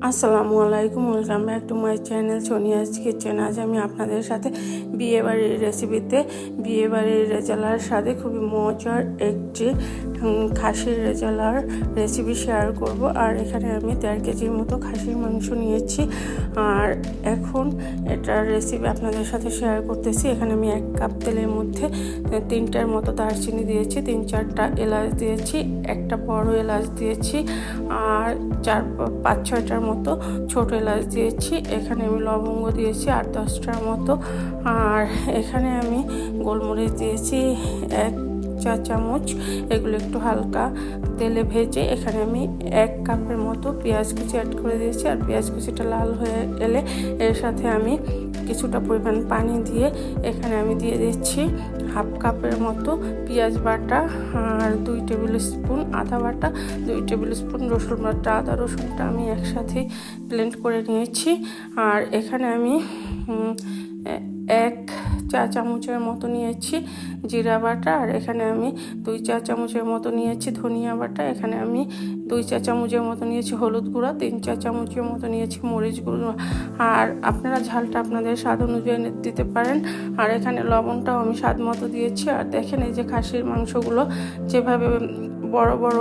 আসসালামু আলাইকুম, welcome back to my channel Sonia's kitchen. আজ আমি আপনাদের সাথে বিয়েবাড়ির রেসিপিতে বিয়েবাড়ির রেজালার সাথে খুবই মজার একটি খাসির রেজালার রেসিপি শেয়ার করব। আর এখানে আমি 1.5 কেজির মতো খাসির মাংস নিয়েছি। আর এখন এটার রেসিপি আপনাদের সাথে শেয়ার করতেছি। এখানে আমি 1 কাপ তেলের মধ্যে 3টার মতো দারচিনি দিয়েছি, 3-4টা এলাচ দিয়েছি, একটা বড় এলাচ দিয়েছি, আর 4-5-6টার মতো ছোট এলাচ দিয়েছি। এখানে আমি লবঙ্গ দিয়েছি 8-10টার মতো। আর এখানে আমি গোলমরিচ দিয়েছি 1 চা চামচ। এগুলো একটু হালকা তেলে ভেজে এখানে আমি 1 কাপের মতো পেঁয়াজ কুচি অ্যাড করে দিয়েছি। আর পেঁয়াজ কুচিটা লাল হয়ে এলে এর সাথে আমি কিছুটা পরিমাণ পানি দিয়ে এখানে আমি দিয়ে দিচ্ছি 1/2 কাপের মতো পেঁয়াজ বাটা, আর 2 টেবিল স্পুন আদা বাটা, 2 টেবিল স্পুন রসুন বাটা। আদা রসুনটা আমি একসাথে ব্লেন্ড করে নিয়েছি। আর এখানে আমি 1 চা চামচের মতো নিয়েছি জিরা বাটা, আর এখানে আমি 2 চা চামচের মতো নিয়েছি ধনিয়া বাটা। এখানে আমি 2 চা চামচের মতো নিয়েছি হলুদ গুঁড়া, 3 চা চামচের মতো নিয়েছি মরিচ গুঁড়ো। আর আপনারা ঝালটা আপনাদের স্বাদ অনুযায়ী দিতে পারেন। আর এখানে লবণটাও আমি স্বাদ মতো দিয়েছি। আর দেখেন এই যে খাসির মাংসগুলো যেভাবে বড় বড়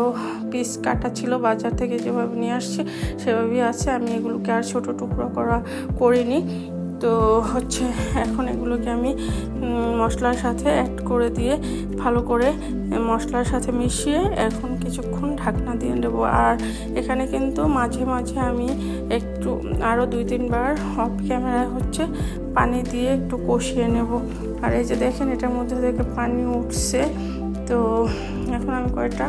পিস কাটা ছিল বাজার থেকে যেভাবে নিয়ে আসছে সেভাবেই আছে। আমি এগুলোকে আর ছোট টুকরো করিনি। তো এখন এগুলোকে আমি মশলার সাথে অ্যাড করে দিয়ে ভালো করে মশলার সাথে মিশিয়ে এখন কিছুক্ষণ ঢাকনা দিয়ে দেবো। আর এখানে কিন্তু মাঝে মাঝে আমি একটু আরও 2-3 বার অফ ক্যামেরায় পানি দিয়ে একটু কষিয়ে নেব। আর এই যে দেখেন এটার মধ্যে থেকে পানি উঠছে। তো এখন আমি কয়েকটা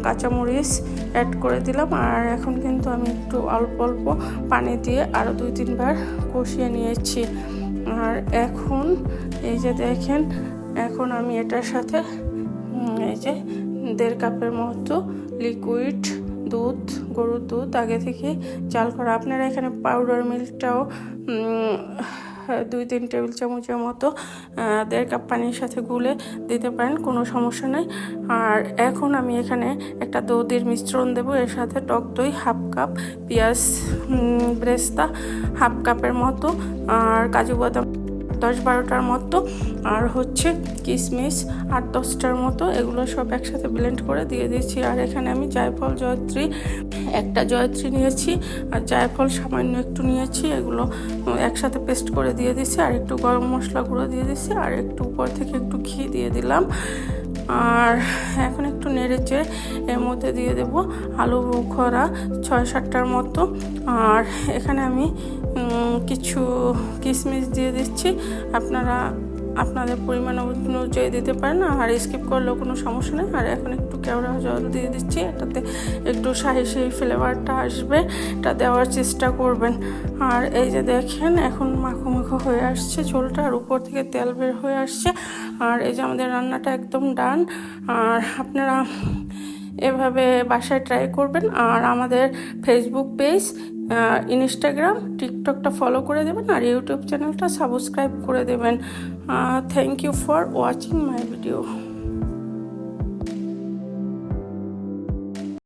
কাঁচামরিচ অ্যাড করে দিলাম। আর এখন কিন্তু আমি একটু অল্প অল্প পানি দিয়ে আরও 2-3 বার কষিয়ে নিয়েছি। আর এখন এই যে দেখেন এখন আমি এটার সাথে এই যে 1.5 কাপের মতো লিকুইড দুধ, গরুর দুধ আগে থেকে জাল করা। আপনারা এখানে পাউডার মিল্কটাও 2-3 টেবিল চামচের মতো 1.5 কাপ পানির সাথে গুলে দিতে পারেন, কোনো সমস্যা নেই। আর এখন আমি এখানে একটা দধির মিশ্রণ দেব। এর সাথে টক দই 1/2 কাপ, পেঁয়াজ ব্রেস্তা 1/2 কাপের মতো, আর কাজু বাদাম 10-12টার মতো, আর কিশমিশ 8-10টার মতো। এগুলো সব একসাথে ব্লেন্ড করে দিয়ে দিয়েছি। আর এখানে আমি জায়ফল জয়ত্রী একটা জয়ত্রী নিয়েছি, আর জায়ফল সামান্য একটু নিয়েছি। এগুলো একসাথে পেস্ট করে দিয়ে দিচ্ছি। আর একটু গরম মশলা গুঁড়ো দিয়ে দিচ্ছি, আর একটু উপর থেকে একটু ঘি দিয়ে দিলাম। আর এখন একটু নেড়েচেড়ে এর মধ্যে দিয়ে দেব আলু বোখরা 6-7টার মতো। আর এখানে আমি কিছু কিশমিশ দিয়ে দিচ্ছি। আপনারা আপনাদের পরিমাণ অনুযায়ী দিতে পারেন, আর স্কিপ করলেও কোনো সমস্যা নেই। আর এখন একটু কেওড়া জল দিয়ে দিচ্ছি, এটাতে একটু শাহি ফ্লেভারটা আসবে, এটা দেওয়ার চেষ্টা করবেন। আর এই যে দেখেন এখন মাখো মাখো হয়ে আসছে ঝোলটা, আর উপর থেকে তেল বের হয়ে আসছে। আর এই যে আমাদের রান্নাটা একদম ডান। আর আপনারা এভাবে বাসায় ট্রাই করবেন। আর আমাদের ফেসবুক পেজ, ইনস্টাগ্রাম, টিকটকটা ফলো করে দেবেন, আর ইউটিউব চ্যানেলটা সাবস্ক্রাইব করে দেবেন। Thank you for watching my video.